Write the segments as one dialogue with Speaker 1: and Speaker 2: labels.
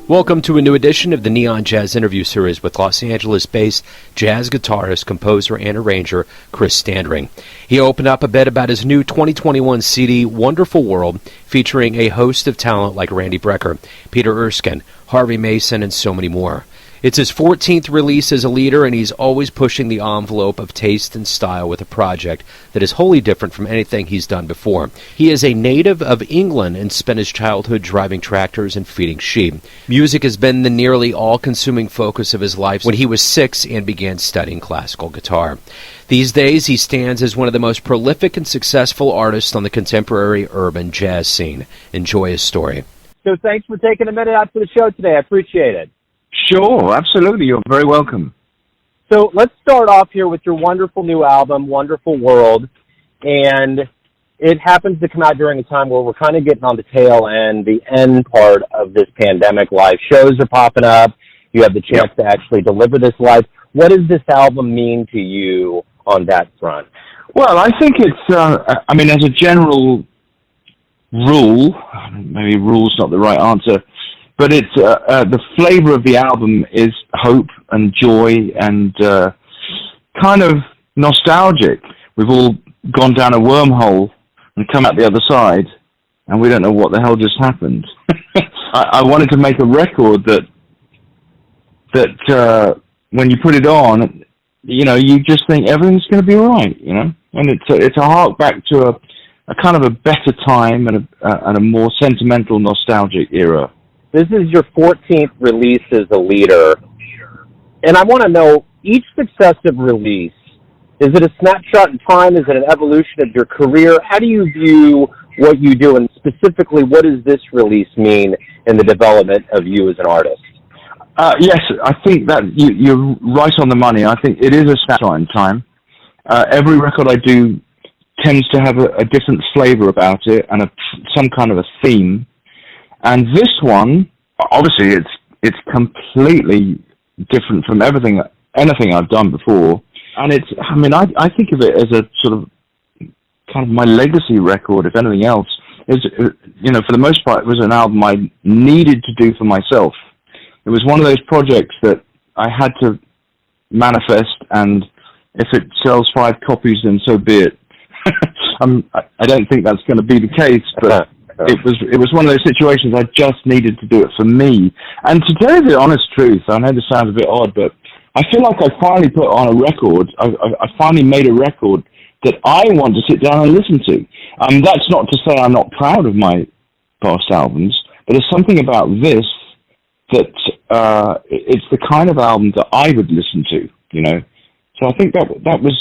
Speaker 1: Welcome to a new edition of the Neon Jazz interview series with Los Angeles-based jazz guitarist, composer, and arranger Chris Standring. He opened up a bit about his new 2021 CD, Wonderful World, featuring a host of talent like Randy Brecker, Peter Erskine, Harvey Mason, and so many more. It's his 14th release as a leader, and he's always pushing the envelope of taste and style with a project that is wholly different from anything he's done before. He is a native of England and spent his childhood driving tractors and feeding sheep. Music has been the nearly all-consuming focus of his life when he was 6 and began studying classical guitar. These days, he stands as one of the most prolific and successful artists on the contemporary urban jazz scene. Enjoy his story.
Speaker 2: So thanks for taking a minute out for the show today. I appreciate it.
Speaker 3: Sure, absolutely. You're very welcome.
Speaker 2: So let's start off here with your wonderful new album, Wonderful World. And it happens to come out during a time where we're kind of getting on the tail end, the end part of this pandemic live. Shows are popping up. You have the chance to actually deliver this live. What does this album mean to you on that front?
Speaker 3: Well, I think it's, as a general rule, maybe rule's not the right answer, but it's the flavor of the album is hope and joy and kind of nostalgic. We've all gone down a wormhole and come out the other side, and we don't know what the hell just happened. I wanted to make a record that when you put it on, you just think everything's going to be all right, and it's a hark back to a kind of a better time and a more sentimental, nostalgic era.
Speaker 2: This is your 14th release as a leader, and I want to know, each successive release, is it a snapshot in time? Is it an evolution of your career? How do you view what you do, and specifically, what does this release mean in the development of you as an artist?
Speaker 3: Yes, I think that you're right on the money. I think it is a snapshot in time. Every record I do tends to have a different flavor about it and some kind of a theme. And this one, obviously, it's completely different from anything I've done before. And I think of it as a sort of kind of my legacy record, if anything else. For the most part, it was an album I needed to do for myself. It was one of those projects that I had to manifest, and if it sells 5 copies, then so be it. I don't think that's going to be the case, but it was one of those situations I just needed to do it for me. And to tell you the honest truth, I know this sounds a bit odd, but I feel like I finally put on a record. I finally made a record that I want to sit down and listen to. That's not to say I'm not proud of my past albums, but there's something about this that it's the kind of album that I would listen to, So I think that was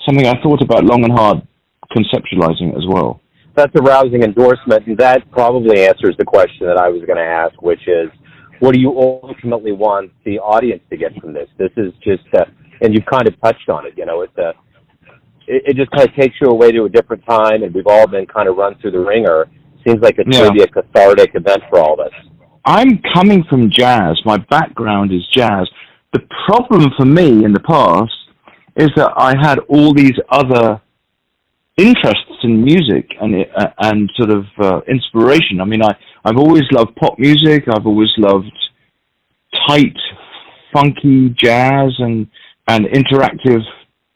Speaker 3: something I thought about long and hard, conceptualizing it as well.
Speaker 2: That's a rousing endorsement, and that probably answers the question that I was going to ask, which is, what do you ultimately want the audience to get from this? This is just, and you've kind of touched on it, it just kind of takes you away to a different time, and we've all been kind of run through the ringer. Seems like it's going to be a cathartic event for all of us.
Speaker 3: I'm coming from jazz. My background is jazz. The problem for me in the past is that I had all these other interests in music and sort of inspiration. I've always loved pop music. I've always loved tight, funky jazz and interactive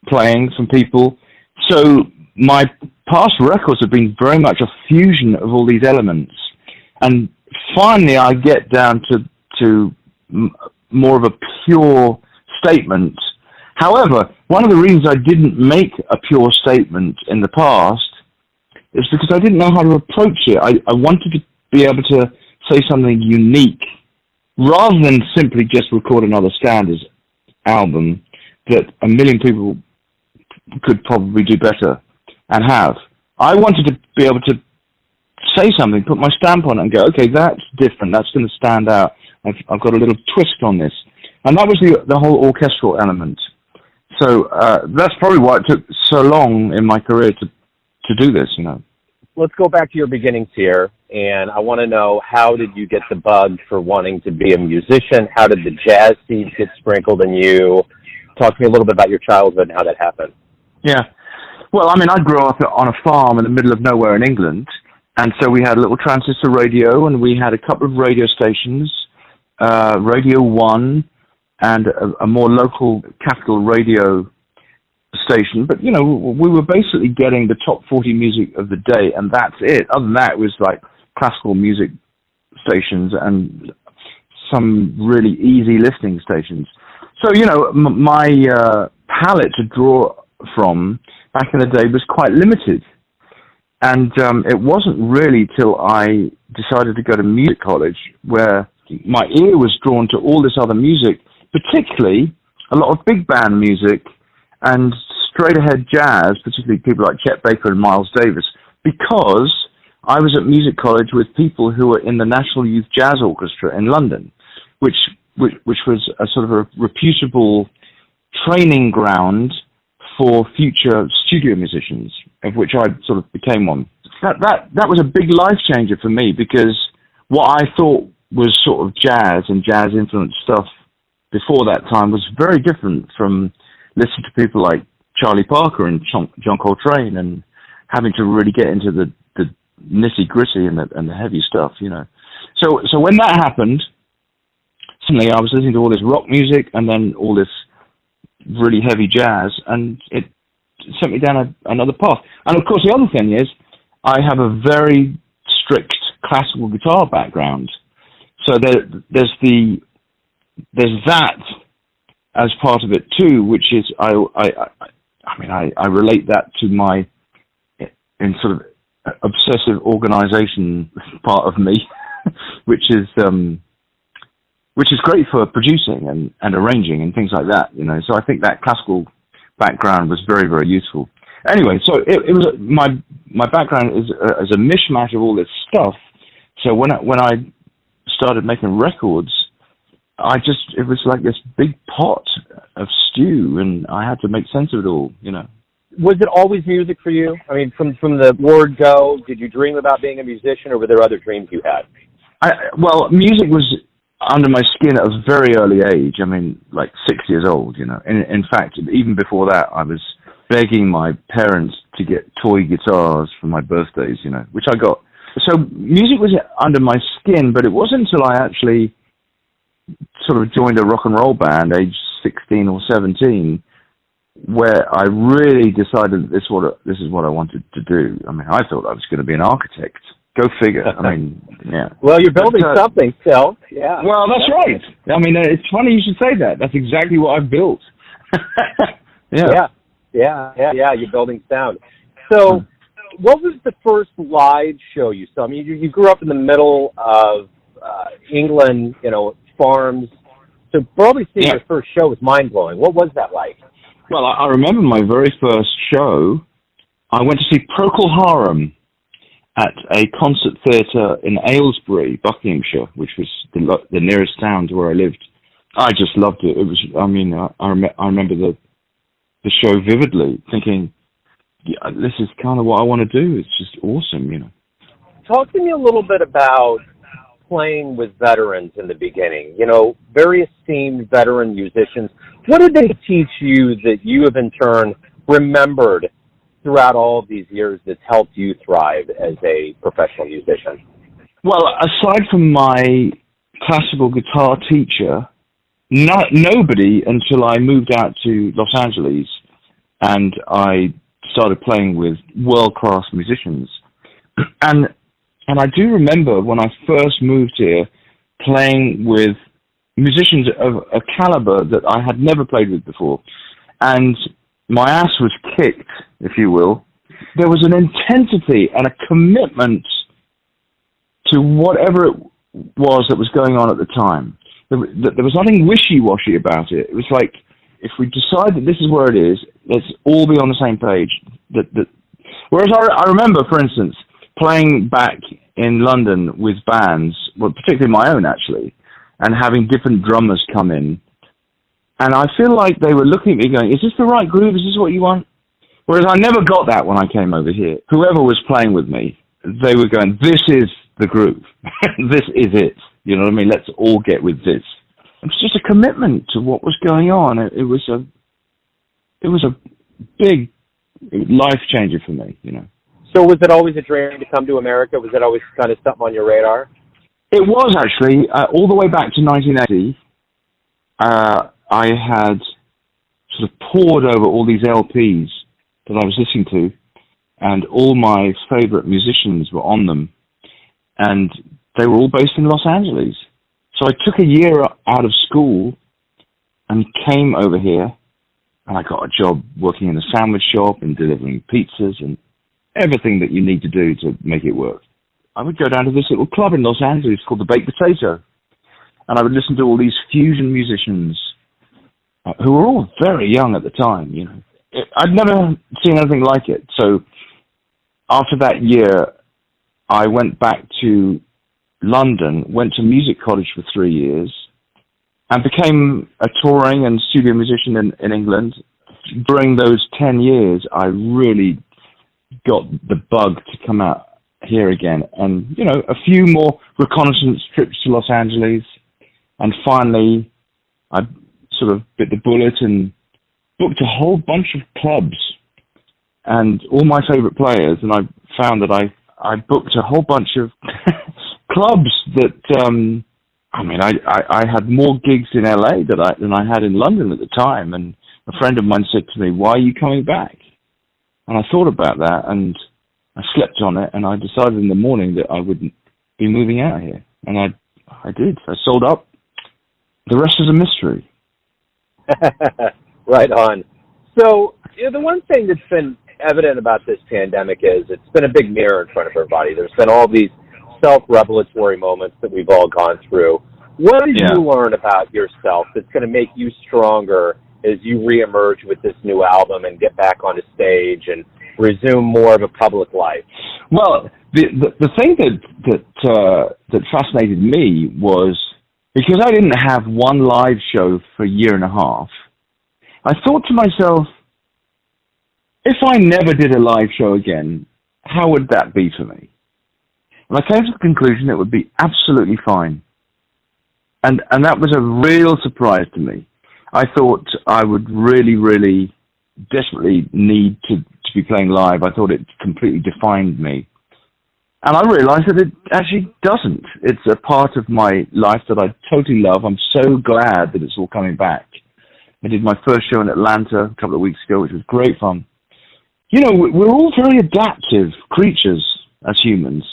Speaker 3: playing from people. So my past records have been very much a fusion of all these elements. And finally I get down to more of a pure statement. However, one of the reasons I didn't make a pure statement in the past is because I didn't know how to approach it. I wanted to be able to say something unique rather than simply just record another standards album that a million people could probably do better and have. I wanted to be able to say something, put my stamp on it and go, okay, that's different. That's going to stand out. I've got a little twist on this. And that was the whole orchestral element. So that's probably why it took so long in my career to do this,
Speaker 2: Let's go back to your beginnings here, and I want to know, how did you get the bug for wanting to be a musician? How did the jazz seeds get sprinkled in you? Talk to me a little bit about your childhood and how that happened.
Speaker 3: Yeah. Well, I grew up on a farm in the middle of nowhere in England, And so we had a little transistor radio, and we had a couple of radio stations, Radio 1 and a more local Capital Radio station. But, you know, we were basically getting the top 40 music of the day, and that's it. Other than that, it was like classical music stations and some really easy listening stations. So, you know, my palette to draw from back in the day was quite limited. And it wasn't really till I decided to go to music college where my ear was drawn to all this other music, particularly a lot of big band music and straight-ahead jazz, particularly people like Chet Baker and Miles Davis, because I was at music college with people who were in the National Youth Jazz Orchestra in London, which was a sort of a reputable training ground for future studio musicians, of which I sort of became one. That was a big life changer for me, because what I thought was sort of jazz and jazz-influenced stuff before that time was very different from listening to people like Charlie Parker and John Coltrane and having to really get into the nitty-gritty and the heavy stuff, you know. So when that happened, suddenly I was listening to all this rock music and then all this really heavy jazz, and it sent me down another path. And of course, the other thing is, I have a very strict classical guitar background, so there's that as part of it too, which is I relate that to my in sort of obsessive organization part of me, which is great for producing and arranging and things like that, you know. So I think that classical background was very, very useful. Anyway, so it was my background is a mishmash of all this stuff. So when I started making records, it was like this big pot of stew, and I had to make sense of it all, you know.
Speaker 2: Was it always music for you? I mean, from the word go, did you dream about being a musician, or were there other dreams you had?
Speaker 3: Well, music was under my skin at a very early age. I mean, like 6 years old, you know. In fact, even before that, I was begging my parents to get toy guitars for my birthdays, you know, which I got. So music was under my skin, but it wasn't until I actually sort of joined a rock and roll band, age 16 or 17, where I really decided that this is what I wanted to do. I mean, I thought I was going to be an architect. Go figure. I mean, yeah.
Speaker 2: Well, you're building something still. Yeah.
Speaker 3: Well, that's right. I mean, it's funny you should say that. That's exactly what I've built.
Speaker 2: Yeah. You're building sound. So, what was the first live show you saw? I mean, you grew up in the middle of England, you know, farms. So, probably seeing your first show was mind-blowing. What was that like?
Speaker 3: Well, I remember my very first show. I went to see Procol Harum at a concert theatre in Aylesbury, Buckinghamshire, which was the nearest town to where I lived. I just loved it. It was, I mean, I remember the show vividly, thinking, yeah, this is kind of what I want to do. It's just awesome, you know.
Speaker 2: Talk to me a little bit about playing with veterans in the beginning, you know, very esteemed veteran musicians. What did they teach you that you have in turn remembered throughout all of these years that's helped you thrive as a professional musician?
Speaker 3: Well, aside from my classical guitar teacher, nobody until I moved out to Los Angeles and I started playing with world-class musicians. And I do remember when I first moved here playing with musicians of a caliber that I had never played with before. And my ass was kicked, if you will. There was an intensity and a commitment to whatever it was that was going on at the time. There was nothing wishy-washy about it. It was like, if we decide that this is where it is, let's all be on the same page. Whereas I remember, for instance, playing back in London with bands, well, particularly my own, actually, and having different drummers come in. And I feel like they were looking at me going, is this the right groove? Is this what you want? Whereas I never got that when I came over here. Whoever was playing with me, they were going, this is the groove. This is it. You know what I mean? Let's all get with this. It was just a commitment to what was going on. It was a big life changer for me, you know.
Speaker 2: So was it always a dream to come to America? Was it always kind of something on your radar?
Speaker 3: It was actually, all the way back to 1980, I had sort of pored over all these LPs that I was listening to, and all my favorite musicians were on them, and they were all based in Los Angeles. So I took a year out of school and came over here, and I got a job working in a sandwich shop and delivering pizzas and everything that you need to do to make it work. I would go down to this little club in Los Angeles called the Baked Potato, and I would listen to all these fusion musicians who were all very young at the time. You know, I'd never seen anything like it. So after that year, I went back to London, went to music college for 3 years, and became a touring and studio musician in England. During those 10 years, I really got the bug to come out here again. And, you know, a few more reconnaissance trips to Los Angeles. And finally, I sort of bit the bullet and booked a whole bunch of clubs and all my favorite players. And I found that I booked a whole bunch of clubs that, I had more gigs in LA than I had in London at the time. And a friend of mine said to me, "Why are you coming back?" And I thought about that, and I slept on it, and I decided in the morning that I wouldn't be moving out here. And I did. I sold up. The rest is a mystery.
Speaker 2: Right on. So, the one thing that's been evident about this pandemic is it's been a big mirror in front of everybody. There's been all these self-revelatory moments that we've all gone through. What did you learn about yourself that's going to make you stronger as you reemerge with this new album and get back on the stage and resume more of a public life?
Speaker 3: Well, the thing that fascinated me was, because I didn't have one live show for a year and a half, I thought to myself, if I never did a live show again, how would that be for me? And I came to the conclusion it would be absolutely fine. And that was a real surprise to me. I thought I would really, really desperately need to be playing live. I thought it completely defined me. And I realized that it actually doesn't. It's a part of my life that I totally love. I'm so glad that it's all coming back. I did my first show in Atlanta a couple of weeks ago, which was great fun. You know, we're all very adaptive creatures as humans.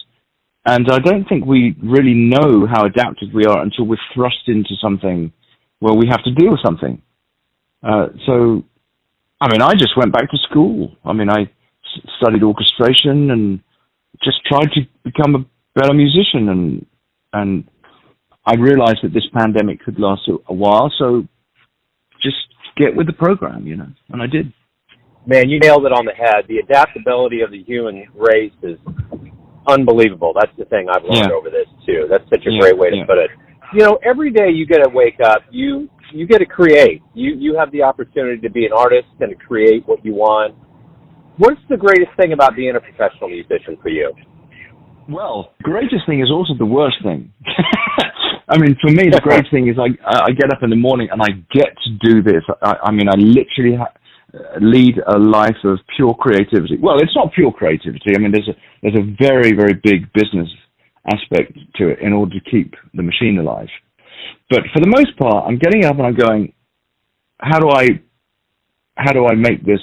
Speaker 3: And I don't think we really know how adaptive we are until we're thrust into something where we have to deal with something. I just went back to school. I studied orchestration and just tried to become a better musician. And I realized that this pandemic could last a while, so just get with the program, you know, and I did.
Speaker 2: Man, you nailed it on the head. The adaptability of the human race is unbelievable. That's the thing I've learned over this, too. That's such a great way to put it. You know, every day you get to wake up, you get to create. You have the opportunity to be an artist and to create what you want. What's the greatest thing about being a professional musician for you?
Speaker 3: Well, the greatest thing is also the worst thing. For me, the greatest thing is I get up in the morning and I get to do this. I literally lead a life of pure creativity. Well, it's not pure creativity. There's a very, very big business aspect to it in order to keep the machine alive. But for the most part, I'm getting up and I'm going, how do I make this?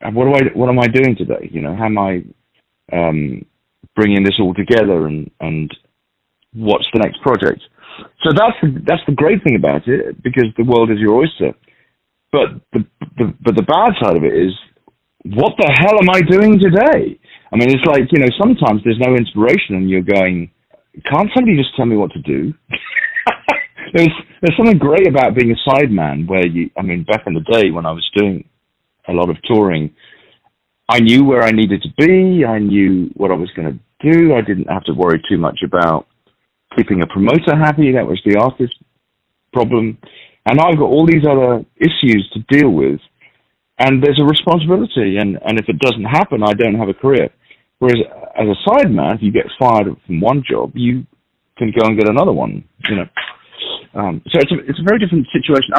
Speaker 3: What am I doing today? You know, how am I bringing this all together, and what's the next project? So that's the great thing about it, because the world is your oyster. But the bad side of it is, what the hell am I doing today? It's like, you know, sometimes there's no inspiration and you're going, can't somebody just tell me what to do? There's something great about being a sideman where back in the day when I was doing a lot of touring, I knew where I needed to be. I knew what I was going to do. I didn't have to worry too much about keeping a promoter happy. That was the artist's problem. And I've got all these other issues to deal with, and there's a responsibility, and if it doesn't happen, I don't have a career. Whereas as a sideman, if you get fired from one job, you can go and get another one, you know. So it's a very different situation.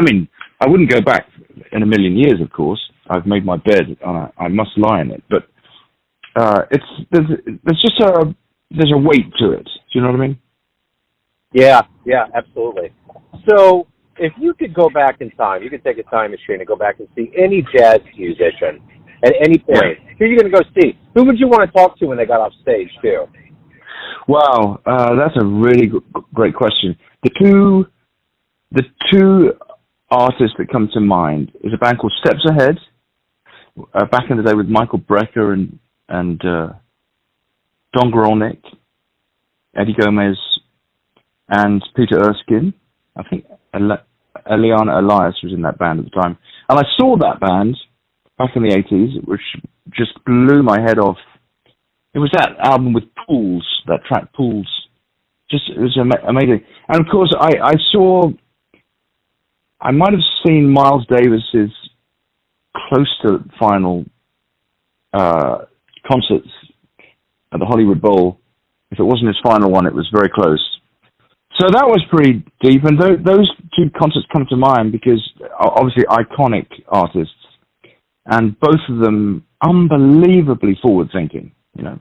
Speaker 3: I wouldn't go back in a million years, of course. I've made my bed, and I must lie in it. But there's a weight to it. Do you know what I mean?
Speaker 2: Yeah, absolutely. So, if you could go back in time, you could take a time machine and go back and see any jazz musician at any point. Who are you going to go see? Who would you want to talk to when they got off stage, too?
Speaker 3: Wow, that's a really great question. The two artists that come to mind is a band called Steps Ahead, back in the day with Michael Brecker and Don Grolnick, Eddie Gomez, and Peter Erskine. I think Eliana Elias was in that band at the time. And I saw that band back in the 80s, which just blew my head off. It was that album with Pools, that track Pools. It was amazing. And of course, I might have seen Miles Davis's close to final concerts at the Hollywood Bowl. If it wasn't his final one, it was very close. So that was pretty deep, and those two concerts come to mind because obviously iconic artists, and both of them unbelievably forward-thinking, you know.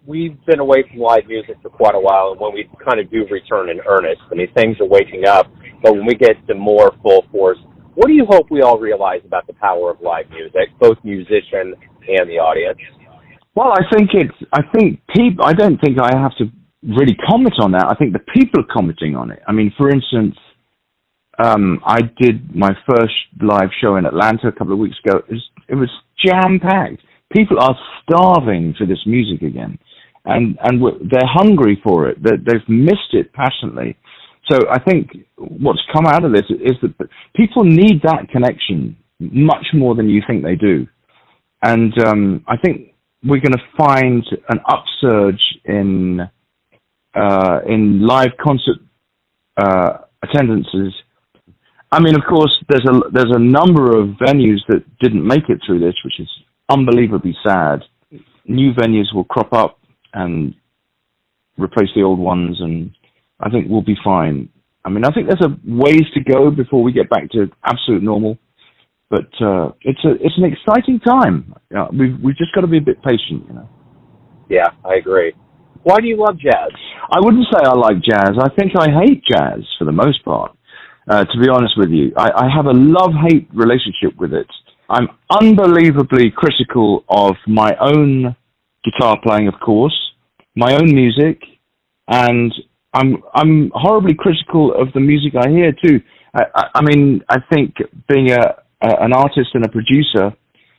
Speaker 2: We've been away from live music for quite a while, and when we kind of do return in earnest, I mean, things are waking up, but when we get to more full force, what do you hope we all realize about the power of live music, both musician and the audience?
Speaker 3: Well, I don't think I have to really comment on that. I think the people are commenting on it. I mean, for instance, I did my first live show in Atlanta a couple of weeks ago. It was jam-packed. People are starving for this music again, and they're hungry for it. They've missed it passionately. So I think what's come out of this is that people need that connection much more than you think they do. And I think we're going to find an upsurge in live concert attendances. I mean, of course, there's a number of venues that didn't make it through this, which is unbelievably sad. New venues will crop up and replace the old ones, and I think we'll be fine. I mean, I think there's a ways to go before we get back to absolute normal, but it's an exciting time. You know, we've just got to be a bit patient, you know.
Speaker 2: Yeah, I agree. Why do you love jazz?
Speaker 3: I wouldn't say I like jazz. I think I hate jazz for the most part, to be honest with you. I have a love-hate relationship with it. I'm unbelievably critical of my own guitar playing, of course, my own music, and I'm horribly critical of the music I hear too. I mean, I think being an artist and a producer,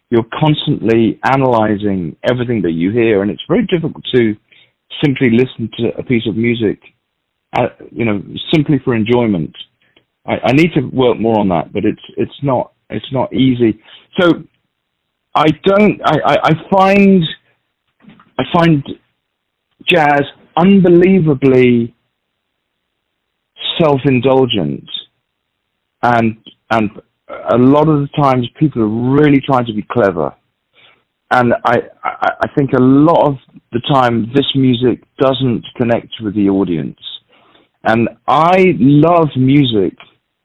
Speaker 3: you're constantly analyzing everything that you hear, and it's very difficult to simply listen to a piece of music, you know, simply for enjoyment. I need to work more on that, but it's not easy. So I find jazz unbelievably self-indulgent, and a lot of the times people are really trying to be clever, and I think a lot of the time this music doesn't connect with the audience, and I love music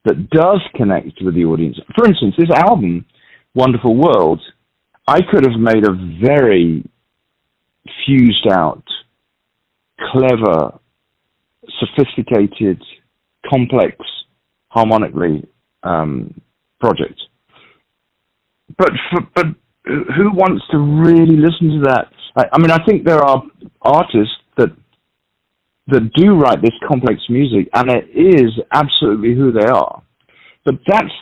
Speaker 3: that does connect with the audience. For instance, this album, Wonderful World, I could have made a very fused out, clever, sophisticated, complex, harmonically project. But who wants to really listen to that? I mean, I think there are artists that do write this complex music, and it is absolutely who they are. But that's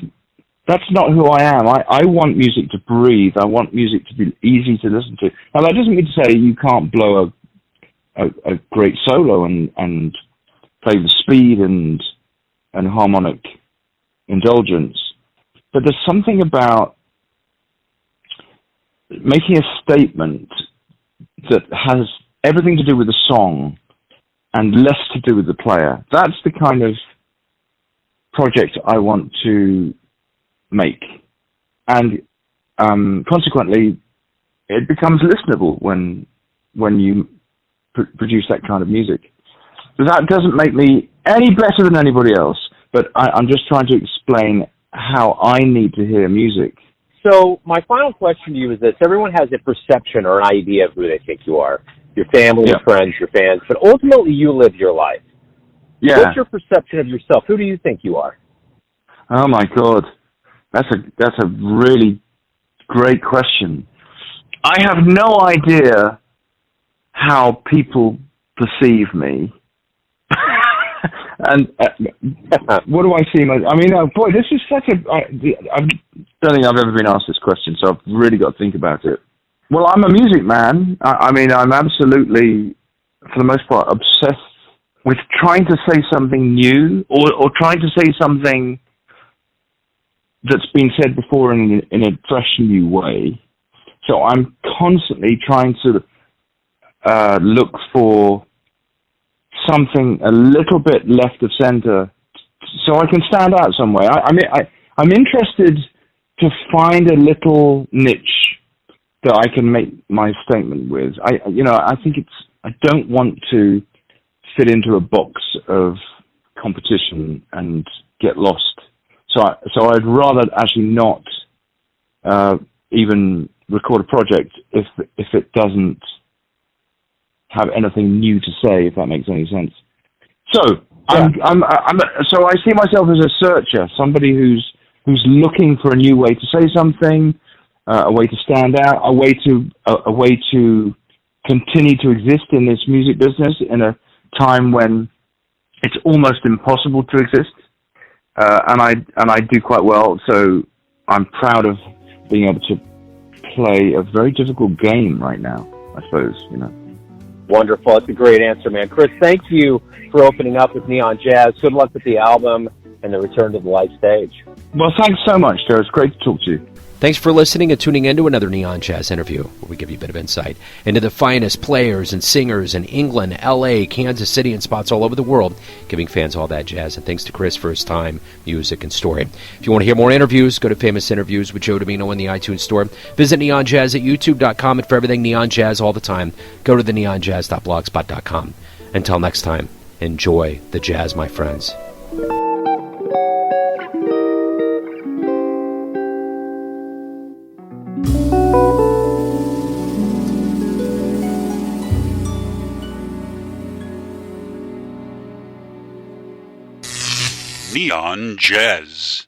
Speaker 3: not who I am. I want music to breathe. I want music to be easy to listen to. Now, that doesn't mean to say you can't blow a great solo and play with speed and harmonic indulgence. But there's something about making a statement that has everything to do with the song and less to do with the player. That's the kind of project I want to make. And consequently, it becomes listenable when you produce that kind of music. But that doesn't make me any better than anybody else, but I'm just trying to explain how I need to hear music.
Speaker 2: So my final question to you is this. Everyone has a perception or an idea of who they think you are. Your family, your friends, your fans. But ultimately, you live your life.
Speaker 3: Yeah.
Speaker 2: What's your perception of yourself? Who do you think you are?
Speaker 3: Oh, my God. That's a really great question. I have no idea how people perceive me. And what do I see? I mean, boy, this is such I don't think I've ever been asked this question, so I've really got to think about it. Well, I'm a music man. I mean, I'm absolutely, for the most part, obsessed with trying to say something new or trying to say something that's been said before in a fresh new way. So I'm constantly trying to look for something a little bit left of center so I can stand out some way. I'm interested to find a little niche that I can make my statement with. I think I don't want to fit into a box of competition and get lost. So I'd rather actually not even record a project if it doesn't have anything new to say, if that makes any sense. So so I see myself as a searcher, somebody who's looking for a new way to say something, a way to stand out, a way to continue to exist in this music business in a time when it's almost impossible to exist. And I do quite well, so I'm proud of being able to play a very difficult game right now, I suppose,
Speaker 2: Wonderful. That's a great answer, man. Chris, thank you for opening up with Neon Jazz. Good luck with the album and the return to the live stage.
Speaker 3: Well, thanks so much, Joe. It's great to talk to you.
Speaker 1: Thanks for listening and tuning in to another Neon Jazz interview, where we give you a bit of insight into the finest players and singers in England, L.A., Kansas City, and spots all over the world, giving fans all that jazz. And thanks to Chris for his time, music, and story. If you want to hear more interviews, go to Famous Interviews with Joe Domino in the iTunes Store. Visit Neon Jazz at youtube.com, and for everything Neon Jazz all the time, go to the neonjazz.blogspot.com. Until next time, enjoy the jazz, my friends.
Speaker 4: Neon Jazz.